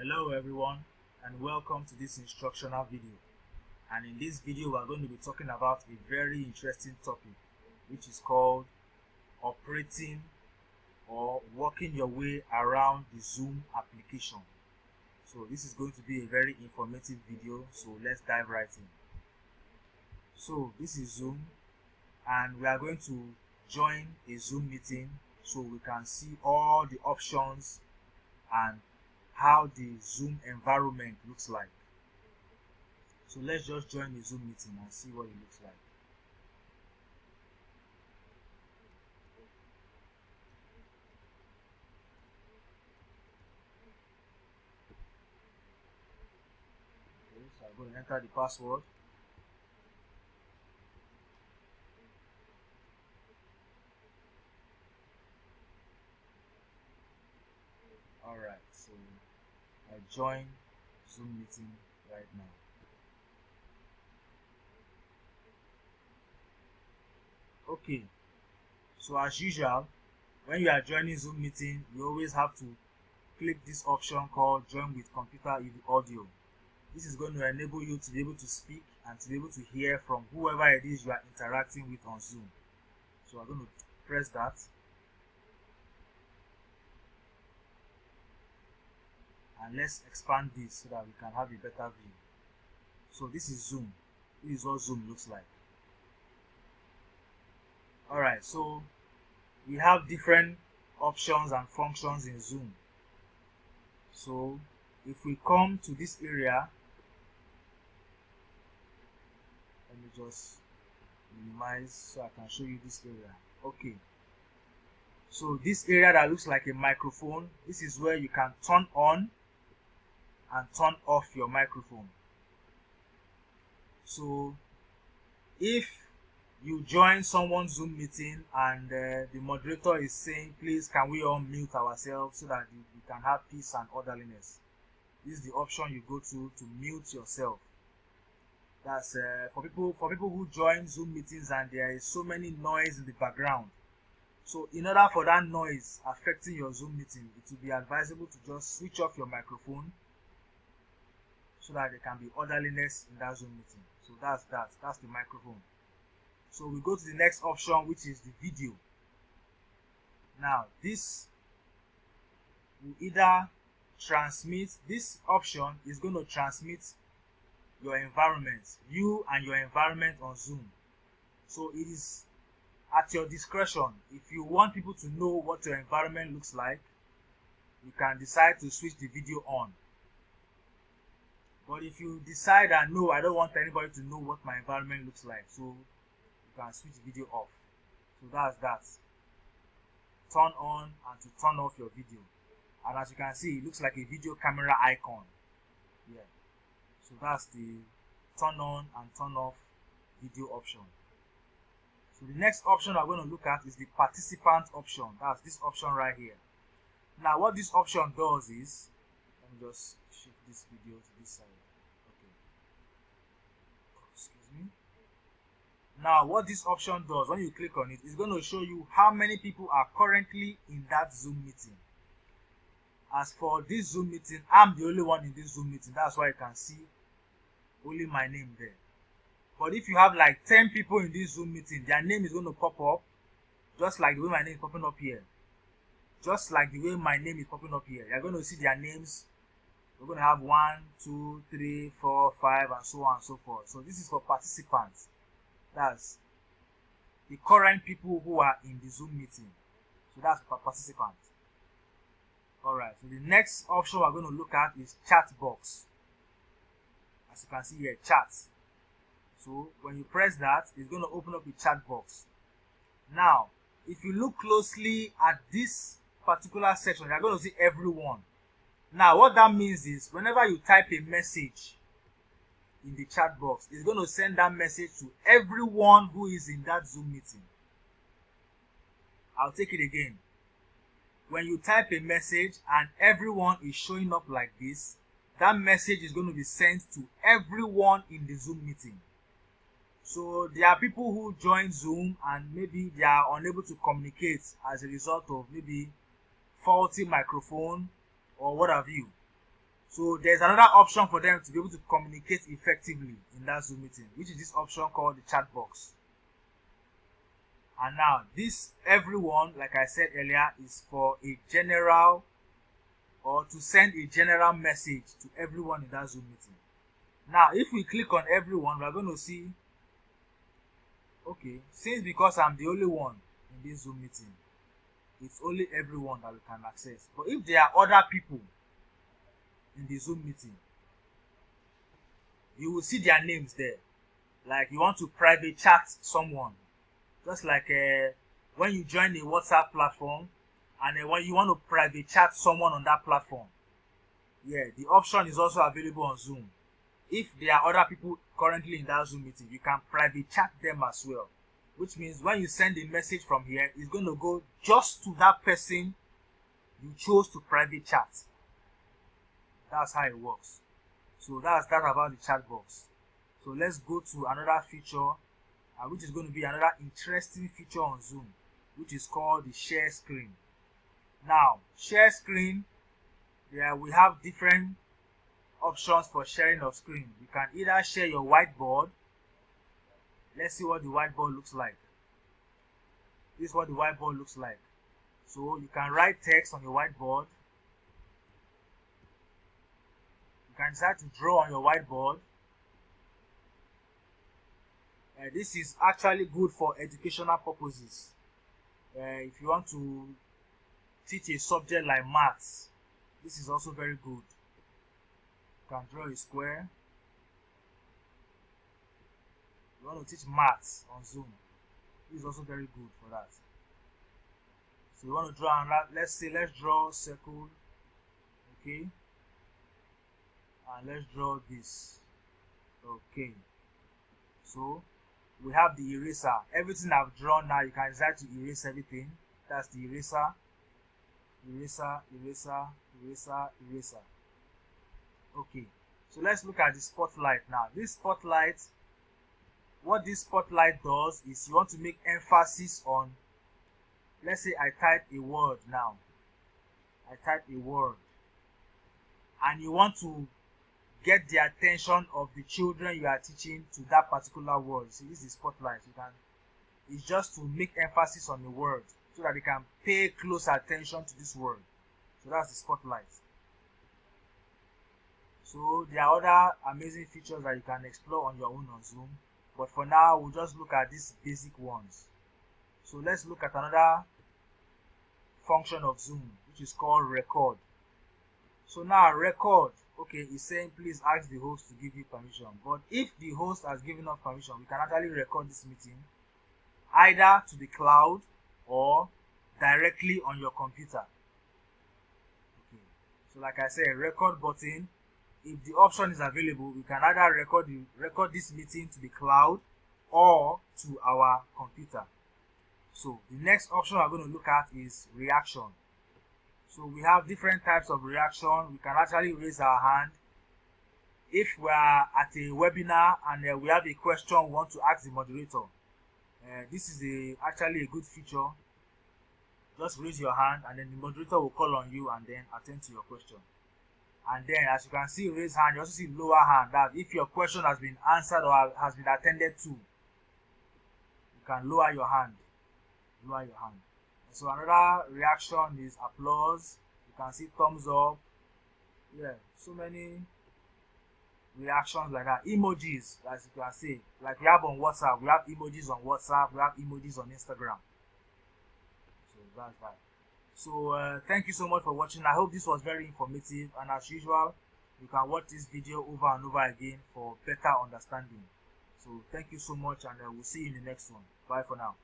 Hello everyone, and welcome to this instructional video. And in this video we are going to be talking about a very interesting topic, which is called operating or working your way around the Zoom application. So this is going to be a very informative video, so let's dive right in. So this is Zoom, and we are going to join a Zoom meeting so we can see all the options and how the Zoom environment looks like. So let's just join the Zoom meeting and see what it looks like. Okay, so I'm going to enter the password. Alright, so I join Zoom meeting right now. Okay, so as usual, when you are joining Zoom meeting, you always have to click this option called join with computer audio. This is going to enable you to be able to speak and to be able to hear from whoever it is you are interacting with on Zoom. So I'm going to press that. And let's expand this so that we can have a better view. So this is Zoom. This is what Zoom looks like. Alright, so we have different options and functions in Zoom. So if we come to this area, let me just minimize so I can show you this area. Okay, so this area that looks like a microphone, this is where you can turn on and turn off your microphone. So if you join someone's Zoom meeting and the moderator is saying, please can we all mute ourselves so that we can have peace and orderliness, this is the option you go to mute yourself. That's for people who join Zoom meetings and there is so many noise in the background. So in order for that noise affecting your Zoom meeting, it will be advisable to just switch off your microphone so that there can be orderliness in that Zoom meeting. So that's the microphone. So we go to the next option, which is the video. Now this will either transmit, this option is going to transmit your environment, you and your environment on Zoom. So it is at your discretion. If you want people to know what your environment looks like, you can decide to switch the video on. But if you decide that no, I don't want anybody to know what my environment looks like, so you can switch the video off. So that's that. Turn on and to turn off your video. And as you can see, it looks like a video camera icon. Yeah. So that's the turn on and turn off video option. So the next option I'm going to look at is the participant option. That's this option right here. Now what this option does is, let me just shift this video to this side. Okay. Excuse me. Now what this option does, when you click on it, it's going to show you how many people are currently in that Zoom meeting. As for this Zoom meeting, I'm the only one in this Zoom meeting. That's why you can see only my name there. But if you have like 10 people in this Zoom meeting, their name is going to pop up just like the way my name is popping up here. Just like the way my name is popping up here. You're going to see their names. We're going to have 1, 2, 3, 4, 5, and so on and so forth. So this is for participants. That's the current people who are in the Zoom meeting. So that's for participants. Alright, so the next option we're going to look at is chat box. As you can see here, chat. So when you press that, it's going to open up the chat box. Now, if you look closely at this particular section, you're going to see everyone. Now, what that means is whenever you type a message in the chat box, it's going to send that message to everyone who is in that Zoom meeting. I'll take it again. When you type a message and everyone is showing up like this, that message is going to be sent to everyone in the Zoom meeting. So there are people who join Zoom and maybe they are unable to communicate as a result of maybe faulty microphone or what have you. So there's another option for them to be able to communicate effectively in that Zoom meeting, which is this option called the chat box. And now this everyone, like I said earlier, is for a general, or to send a general message to everyone in that Zoom meeting. Now if we click on everyone, we're going to see, okay, since because I'm the only one in this Zoom meeting, it's only everyone that we can access. But if there are other people in the Zoom meeting, you will see their names there. Like you want to private chat someone, just like when you join a WhatsApp platform, and when you want to private chat someone on that platform, yeah, the option is also available on Zoom. If there are other people currently in that Zoom meeting, you can private chat them as well, which means when you send a message from here, it's going to go just to that person you chose to private chat. That's how it works. So that's that about the chat box. So let's go to another feature, which is going to be another interesting feature on Zoom, which is called the share screen. Now, share screen, yeah, we have different options for sharing of screen. You can either share your whiteboard. Let's see what the whiteboard looks like. This is what the whiteboard looks like. So you can write text on your whiteboard. You can decide to draw on your whiteboard. This is actually good for educational purposes. If you want to teach a subject like maths, this is also very good. You can draw a square. You want to teach maths on Zoom, this is also very good for that. So you want to draw another, let's draw a circle, okay, and let's draw this, okay. So we have the eraser. Everything I've drawn now, you can decide to erase everything. That's the eraser. Eraser, eraser, eraser, eraser. Okay, so let's look at the spotlight now. This spotlight, what this spotlight does is you want to make emphasis on, let's say I type a word now. I type a word, and you want to get the attention of the children you are teaching to that particular word. See, this is spotlight. It's just to make emphasis on the word so that they can pay close attention to this word. So that's the spotlight. So there are other amazing features that you can explore on your own on Zoom, but for now we'll just look at these basic ones. So let's look at another function of Zoom, which is called record. So now record, okay, is saying please ask the host to give you permission. But if the host has given us permission, we can actually record this meeting either to the cloud or directly on your computer. Okay. So like I said, record button, if the option is available, we can either record this meeting to the cloud or to our computer. So the next option we're going to look at is reaction. So we have different types of reaction. We can actually raise our hand. If we are at a webinar and we have a question we want to ask the moderator, this is actually a good feature. Just raise your hand and then the moderator will call on you and then attend to your question. And then as you can see, raise hand, you also see lower hand. That if your question has been answered or has been attended to, you can lower your hand. Lower your hand. So another reaction is applause. You can see thumbs up. Yeah, so many reactions like that. Emojis, as you can see, like we have on WhatsApp. We have emojis on WhatsApp. We have emojis on Instagram. So that's that. So thank you so much for watching. I hope this was very informative, and as usual, you can watch this video over and over again for better understanding. So thank you so much, and we'll see you in the next one. Bye for now.